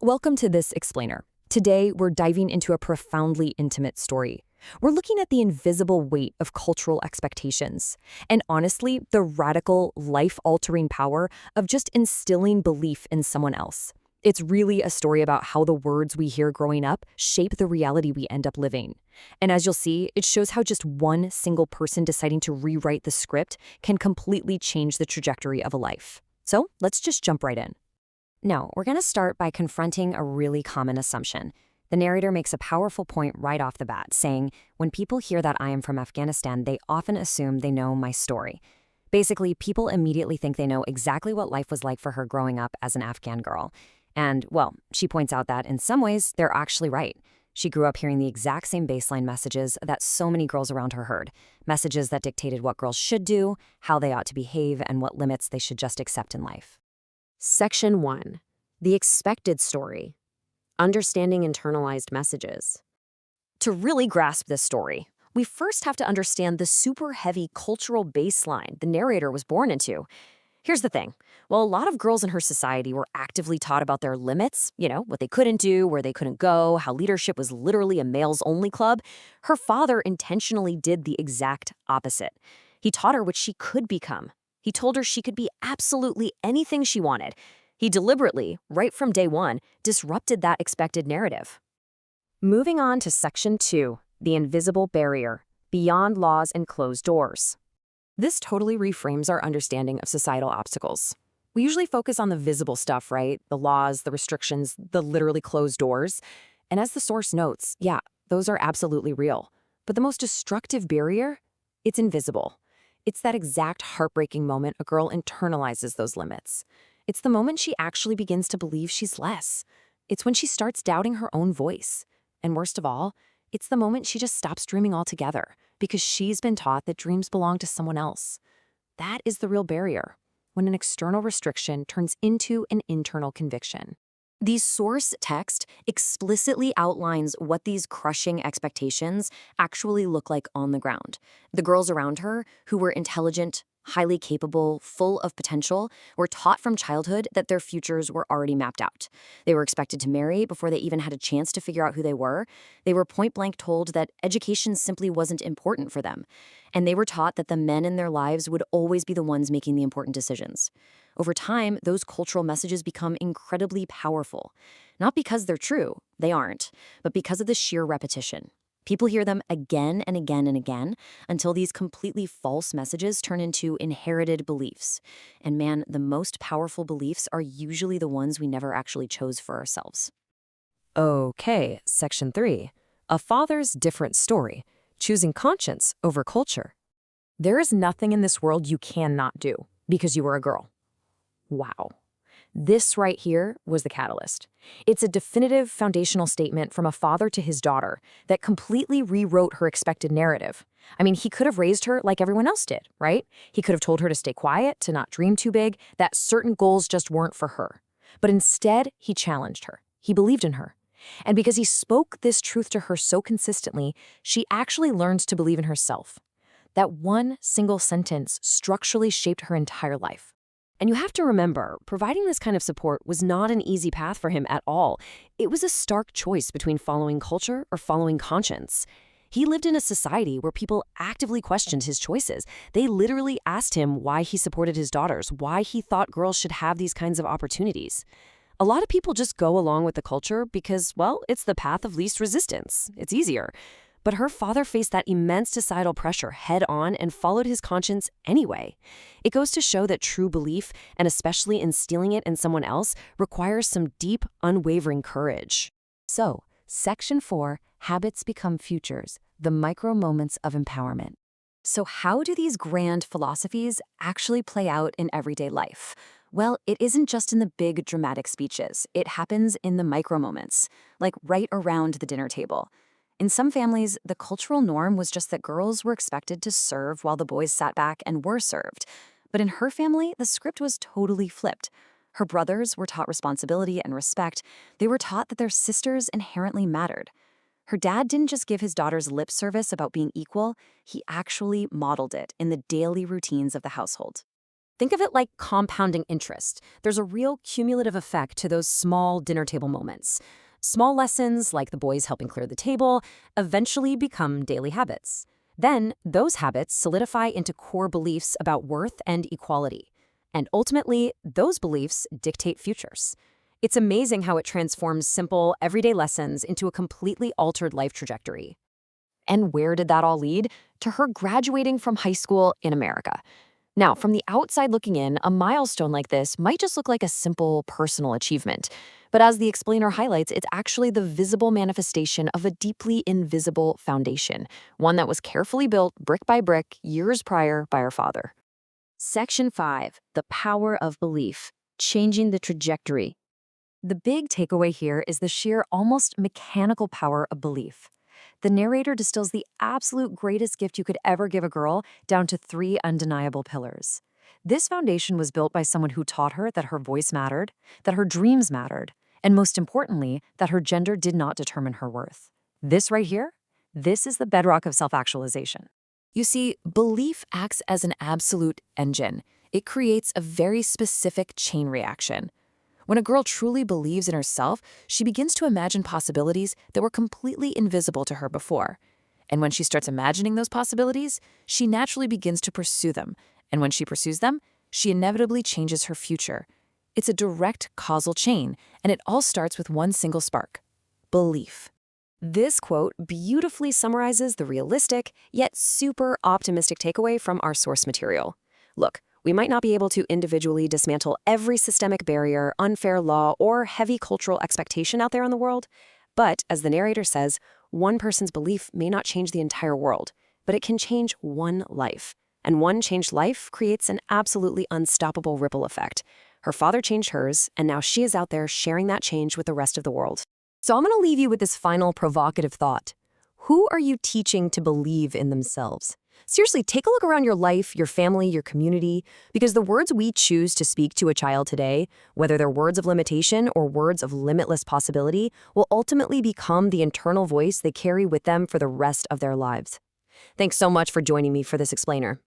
Welcome to this explainer. Today, we're diving into a profoundly intimate story. We're looking at the invisible weight of cultural expectations, and honestly, the radical, life-altering power of just instilling belief in someone else. It's really a story about how the words we hear growing up shape the reality we end up living. And as you'll see, it shows how just one single person deciding to rewrite the script can completely change the trajectory of a life. So let's just jump right in. No, we're going to start by confronting a really common assumption. The narrator makes a powerful point right off the bat, saying, when people hear that I am from Afghanistan, they often assume they know my story. Basically, people immediately think they know exactly what life was like for her growing up as an Afghan girl. And, well, she points out that in some ways, they're actually right. She grew up hearing the exact same baseline messages that so many girls around her heard. Messages that dictated what girls should do, how they ought to behave, and what limits they should just accept in life. Section 1. The expected story. Understanding internalized messages. To really grasp this story, we first have to understand the super heavy cultural baseline the narrator was born into. Here's the thing. While a lot of girls in her society were actively taught about their limits, what they couldn't do, where they couldn't go, how leadership was literally a males-only club, her father intentionally did the exact opposite. He taught her what she could become. He told her she could be absolutely anything she wanted. He deliberately, right from day one, disrupted that expected narrative. Moving on to Section 2, the invisible barrier, beyond laws and closed doors. This totally reframes our understanding of societal obstacles. We usually focus on the visible stuff, right? The laws, the restrictions, the literally closed doors. And as the source notes, yeah, those are absolutely real. But the most destructive barrier? It's invisible. It's that exact heartbreaking moment a girl internalizes those limits. It's the moment she actually begins to believe she's less. It's when she starts doubting her own voice. And worst of all, it's the moment she just stops dreaming altogether because she's been taught that dreams belong to someone else. That is the real barrier, when an external restriction turns into an internal conviction. The source text explicitly outlines what these crushing expectations actually look like on the ground. The girls around her, who were intelligent, highly capable, full of potential, were taught from childhood that their futures were already mapped out. They were expected to marry before they even had a chance to figure out who they were. They were point-blank told that education simply wasn't important for them. And they were taught that the men in their lives would always be the ones making the important decisions. Over time, those cultural messages become incredibly powerful. Not because they're true, they aren't, but because of the sheer repetition. People hear them again and again and again until these completely false messages turn into inherited beliefs. And man, the most powerful beliefs are usually the ones we never actually chose for ourselves. Okay, Section 3. A father's different story. Choosing conscience over culture. There is nothing in this world you cannot do because you were a girl. Wow. This right here was the catalyst. It's a definitive foundational statement from a father to his daughter that completely rewrote her expected narrative. I mean, he could have raised her like everyone else did, right? He could have told her to stay quiet, to not dream too big, that certain goals just weren't for her. But instead, he challenged her. He believed in her. And because he spoke this truth to her so consistently, she actually learned to believe in herself. That one single sentence structurally shaped her entire life. And you have to remember, providing this kind of support was not an easy path for him at all. It was a stark choice between following culture or following conscience. He lived in a society where people actively questioned his choices. They literally asked him why he supported his daughters, why he thought girls should have these kinds of opportunities. A lot of people just go along with the culture because, well, it's the path of least resistance. It's easier. But her father faced that immense societal pressure head on and followed his conscience anyway. It goes to show that true belief, and especially instilling it in someone else, requires some deep, unwavering courage. So, Section 4, Habits Become Futures, the micro moments of empowerment. So how do these grand philosophies actually play out in everyday life? Well, it isn't just in the big dramatic speeches. It happens in the micro moments, like right around the dinner table. In some families, the cultural norm was just that girls were expected to serve while the boys sat back and were served. But in her family, the script was totally flipped. Her brothers were taught responsibility and respect. They were taught that their sisters inherently mattered. Her dad didn't just give his daughters lip service about being equal, he actually modeled it in the daily routines of the household. Think of it like compounding interest. There's a real cumulative effect to those small dinner table moments. Small lessons, like the boys helping clear the table, eventually become daily habits. Then, those habits solidify into core beliefs about worth and equality. And ultimately, those beliefs dictate futures. It's amazing how it transforms simple, everyday lessons into a completely altered life trajectory. And where did that all lead? To her graduating from high school in America. Now, from the outside looking in, a milestone like this might just look like a simple personal achievement. But as the explainer highlights, it's actually the visible manifestation of a deeply invisible foundation, one that was carefully built brick by brick years prior by her father. Section 5, the power of belief, changing the trajectory. The big takeaway here is the sheer, almost mechanical power of belief. The narrator distills the absolute greatest gift you could ever give a girl down to 3 undeniable pillars. This foundation was built by someone who taught her that her voice mattered, that her dreams mattered, and most importantly, that her gender did not determine her worth. This right here, this is the bedrock of self-actualization. You see, belief acts as an absolute engine. It creates a very specific chain reaction. When a girl truly believes in herself, she begins to imagine possibilities that were completely invisible to her before. And when she starts imagining those possibilities, she naturally begins to pursue them. And when she pursues them, she inevitably changes her future. It's a direct causal chain, and it all starts with one single spark: belief. This quote beautifully summarizes the realistic, yet super optimistic takeaway from our source material. Look, we might not be able to individually dismantle every systemic barrier, unfair law, or heavy cultural expectation out there in the world, but, as the narrator says, one person's belief may not change the entire world, but it can change one life. And one changed life creates an absolutely unstoppable ripple effect. Her father changed hers, and now she is out there sharing that change with the rest of the world. So I'm going to leave you with this final provocative thought. Who are you teaching to believe in themselves? Seriously, take a look around your life, your family, your community, because the words we choose to speak to a child today, whether they're words of limitation or words of limitless possibility, will ultimately become the internal voice they carry with them for the rest of their lives. Thanks so much for joining me for this explainer.